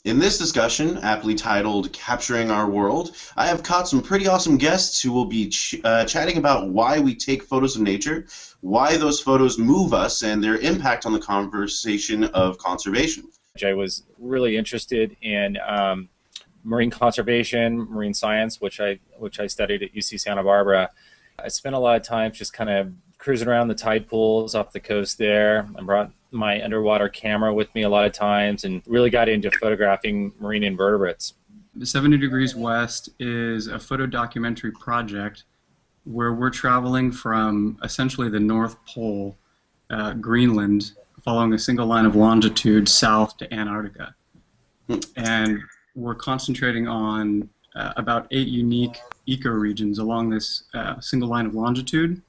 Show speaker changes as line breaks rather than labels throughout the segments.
In this discussion, aptly titled Capturing Our World, I have caught some pretty awesome guests who will be chatting about why we take photos of nature, why those photos move us, and their impact on the conversation of conservation.
I was really interested in marine conservation, marine science, which I studied at UC Santa Barbara. I spent a lot of time just kind of cruising around the tide pools off the coast there. I brought my underwater camera with me a lot of times and really got into photographing marine invertebrates.
70 Degrees West is a photo documentary project where we're traveling from essentially the North Pole, Greenland, following a single line of longitude south to Antarctica. And we're concentrating on about 8 unique ecoregions along this single line of longitude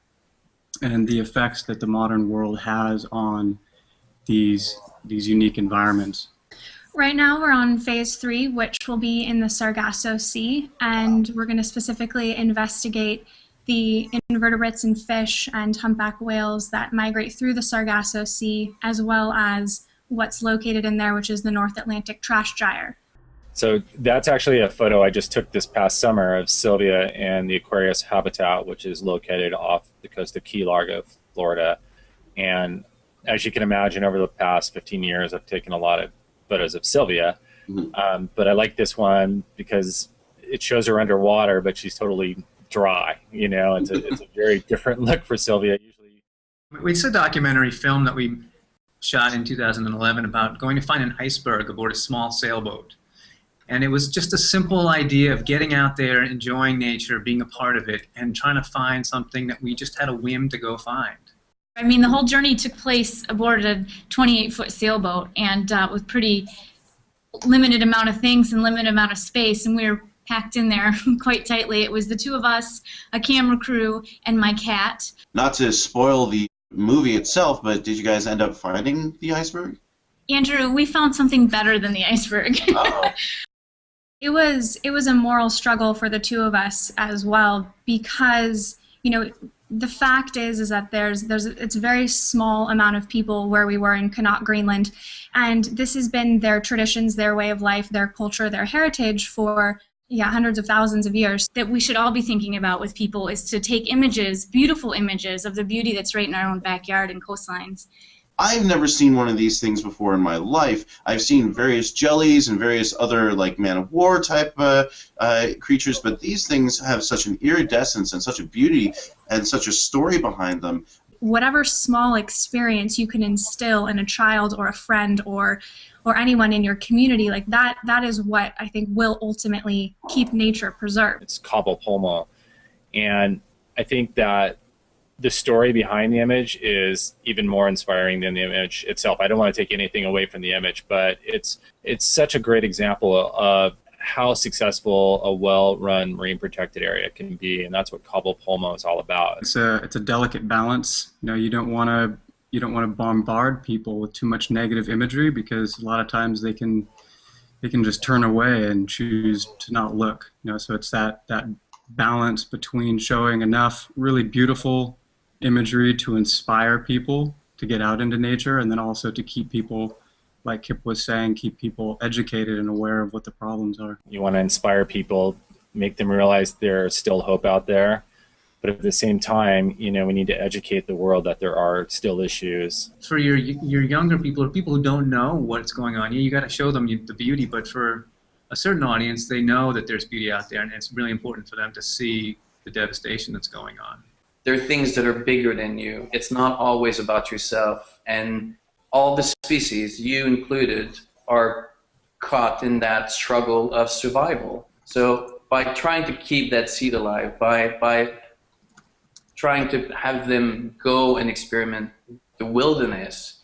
and the effects that the modern world has on these unique environments.
Right now we're on phase 3, which will be in the Sargasso Sea, and we're going to specifically investigate the invertebrates and fish and humpback whales that migrate through the Sargasso Sea, as well as what's located in there, which is the North Atlantic trash gyre.
So that's actually a photo I just took this past summer of Sylvia and the Aquarius habitat, which is located off the coast of Key Largo, Florida. And as you can imagine, over the past 15 years, I've taken a lot of photos of Sylvia. But I like this one because it shows her underwater, but she's totally dry. You know, it's a very different look for Sylvia. Usually,
it's a documentary film that we shot in 2011 about going to find an iceberg aboard a small sailboat. And it was just a simple idea of getting out there, enjoying nature, being a part of it, and trying to find something that we just had a whim to go find.
I mean, the whole journey took place aboard a 28-foot sailboat, and with pretty limited amount of things and limited amount of space, and we were packed in there quite tightly. It was the two of us, a camera crew, and my cat.
Not to spoil the movie itself, but did you guys end up finding the iceberg?
Andrew, we found something better than the iceberg.
Uh-oh.
It was a moral struggle for the two of us as well, because, you know, the fact is that it's a very small amount of people where we were in Connaught, Greenland, and this has been their traditions, their way of life, their culture, their heritage for hundreds of thousands of years.
That we should all be thinking about with people is to take images, beautiful images of the beauty that's right in our own backyard and coastlines.
I've never seen one of these things before in my life. I've seen various jellies and various other like man-of-war type creatures, but these things have such an iridescence and such a beauty and such a story behind them.
Whatever small experience you can instill in a child or a friend or anyone in your community, like that is what I think will ultimately keep nature preserved.
it's Cabo Polmo, and I think that the story behind the image is even more inspiring than the image itself. I don't want to take anything away from the image, but it's such a great example of how successful a well-run marine protected area can be, and that's what Cabo Polmo is all about.
It's a delicate balance. You know, you don't want to bombard people with too much negative imagery, because a lot of times they can just turn away and choose to not look. You know, so it's that balance between showing enough really beautiful imagery to inspire people to get out into nature, and then also to keep people, like Kip was saying, keep people educated and aware of what the problems are.
You want to inspire people, make them realize there's still hope out there, but at the same time, you know, we need to educate the world that there are still issues.
For your younger people, or people who don't know what's going on, you got to show them the beauty, but for a certain audience, they know that there's beauty out there, and it's really important for them to see the devastation that's going on.
There are things that are bigger than you. It's not always about yourself. And all the species, you included, are caught in that struggle of survival. So by trying to keep that seed alive, by trying to have them go and experiment the wilderness,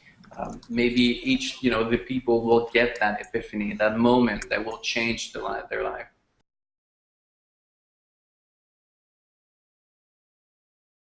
maybe the people will get that epiphany, that moment that will change their life.